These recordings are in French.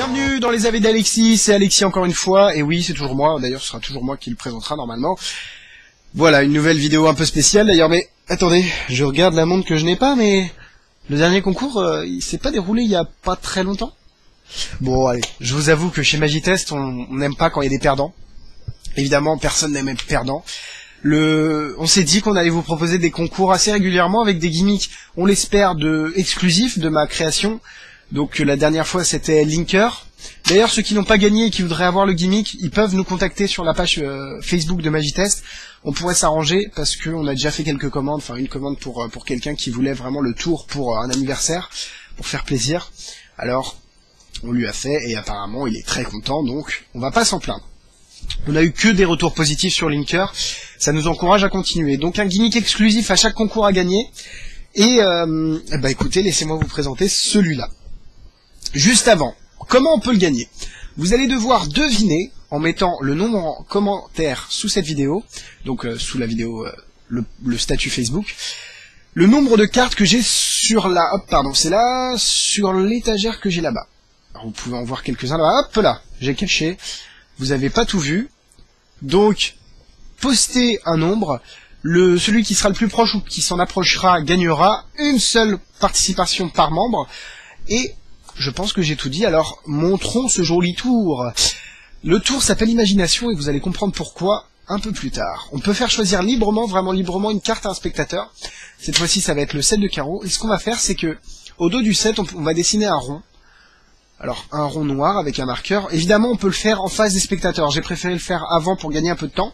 Bienvenue dans les avis d'Alexis, c'est Alexis encore une fois, et oui c'est toujours moi, d'ailleurs ce sera toujours moi qui le présentera normalement. Voilà, une nouvelle vidéo un peu spéciale d'ailleurs, mais attendez, je regarde la montre que je n'ai pas, mais le dernier concours, il s'est pas déroulé il y a pas très longtemps. Bon allez, je vous avoue que chez Magitest, on n'aime pas quand il y a des perdants. Évidemment, personne n'aime être perdant. On s'est dit qu'on allait vous proposer des concours assez régulièrement avec des gimmicks, on l'espère, exclusifs de ma création. Donc la dernière fois c'était Linker. D'ailleurs ceux qui n'ont pas gagné et qui voudraient avoir le gimmick, ils peuvent nous contacter sur la page Facebook de Magitest. On pourrait s'arranger parce qu'on a déjà fait quelques commandes, enfin une commande pour quelqu'un qui voulait vraiment le tour pour un anniversaire, pour faire plaisir. Alors on lui a fait et apparemment il est très content, donc on va pas s'en plaindre. On a eu que des retours positifs sur Linker, ça nous encourage à continuer. Donc un gimmick exclusif à chaque concours à gagner. Et bah écoutez, laissez-moi vous présenter celui-là. Juste avant, comment on peut le gagner? Vous allez devoir deviner, en mettant le nombre en commentaire sous cette vidéo, donc sous la vidéo, le statut Facebook, le nombre de cartes que j'ai sur la... Hop, pardon, c'est là, sur l'étagère que j'ai là-bas. Alors vous pouvez en voir quelques-uns là-bas. Hop là, j'ai caché. Vous n'avez pas tout vu. Donc, postez un nombre. Celui qui sera le plus proche ou qui s'en approchera gagnera une seule participation par membre. Et je pense que j'ai tout dit, alors montrons ce joli tour. Le tour s'appelle Imagination et vous allez comprendre pourquoi un peu plus tard. On peut faire choisir librement, vraiment librement, une carte à un spectateur. Cette fois-ci, ça va être le 7 de carreau. Et ce qu'on va faire, c'est que au dos du 7, on va dessiner un rond. Alors, un rond noir avec un marqueur. Évidemment, on peut le faire en face des spectateurs. J'ai préféré le faire avant pour gagner un peu de temps.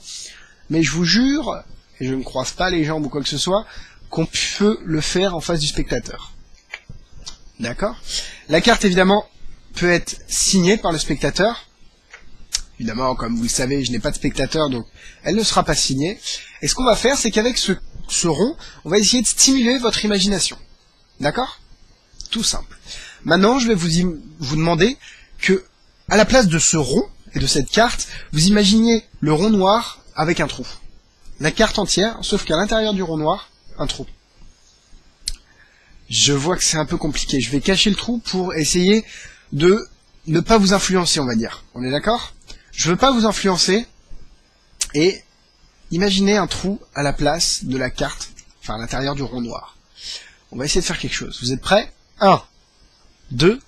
Mais je vous jure, et je ne croise pas les jambes ou quoi que ce soit, qu'on peut le faire en face du spectateur. D'accord? La carte, évidemment, peut être signée par le spectateur. Évidemment, comme vous le savez, je n'ai pas de spectateur, donc elle ne sera pas signée. Et ce qu'on va faire, c'est qu'avec ce rond, on va essayer de stimuler votre imagination. D'accord? Tout simple. Maintenant, je vais vous demander que, à la place de ce rond et de cette carte, vous imaginiez le rond noir avec un trou. La carte entière, sauf qu'à l'intérieur du rond noir, un trou. Je vois que c'est un peu compliqué. Je vais cacher le trou pour essayer de ne pas vous influencer, on va dire. On est d'accord? Je veux pas vous influencer. Et imaginez un trou à la place de la carte, enfin à l'intérieur du rond noir. On va essayer de faire quelque chose. Vous êtes prêts? 1, 2,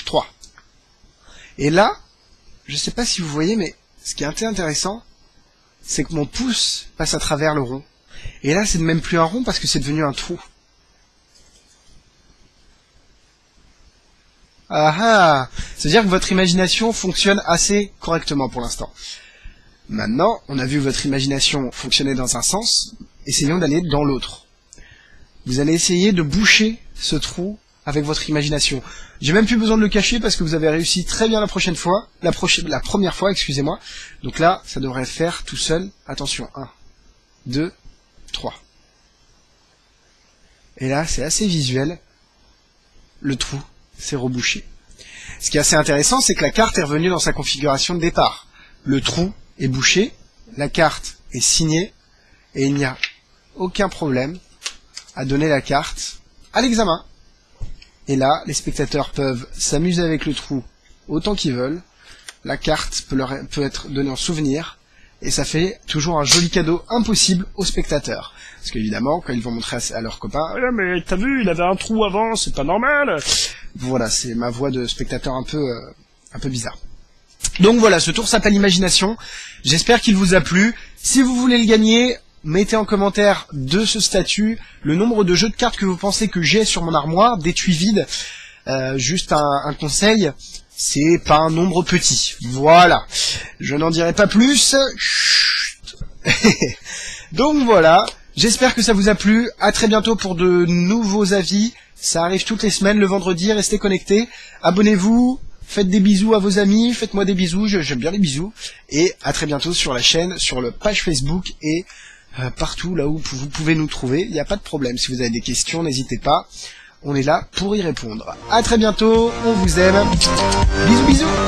3. Et là, je sais pas si vous voyez, mais ce qui est intéressant, c'est que mon pouce passe à travers le rond. Et là, c'est même plus un rond parce que c'est devenu un trou. Ah ah! C'est-à-dire que votre imagination fonctionne assez correctement pour l'instant. Maintenant, on a vu votre imagination fonctionner dans un sens, essayons d'aller dans l'autre. Vous allez essayer de boucher ce trou avec votre imagination. J'ai même plus besoin de le cacher parce que vous avez réussi très bien la première fois, excusez-moi. Donc là, ça devrait faire tout seul. Attention, 1, 2, 3. Et là, c'est assez visuel. Le trou c'est rebouché. Ce qui est assez intéressant, c'est que la carte est revenue dans sa configuration de départ. Le trou est bouché, la carte est signée, et il n'y a aucun problème à donner la carte à l'examen. Et là, les spectateurs peuvent s'amuser avec le trou autant qu'ils veulent. La carte peut être donnée en souvenir, et ça fait toujours un joli cadeau impossible aux spectateurs. Parce qu'évidemment, quand ils vont montrer à leurs copains, « Ah, mais t'as vu, il avait un trou avant, c'est pas normal !» Voilà, c'est ma voix de spectateur un peu bizarre. Donc voilà, ce tour s'appelle Imagination. J'espère qu'il vous a plu. Si vous voulez le gagner, mettez en commentaire de ce statut le nombre de jeux de cartes que vous pensez que j'ai sur mon armoire, d'étui vide. Juste un conseil, c'est pas un nombre petit. Voilà, je n'en dirai pas plus. Chut. Donc voilà, j'espère que ça vous a plu. À très bientôt pour de nouveaux avis. Ça arrive toutes les semaines, le vendredi, restez connectés, abonnez-vous, faites des bisous à vos amis, faites-moi des bisous, j'aime bien les bisous, et à très bientôt sur la chaîne, sur la page Facebook, et partout là où vous pouvez nous trouver, il n'y a pas de problème, si vous avez des questions, n'hésitez pas, on est là pour y répondre. À très bientôt, on vous aime, bisous bisous.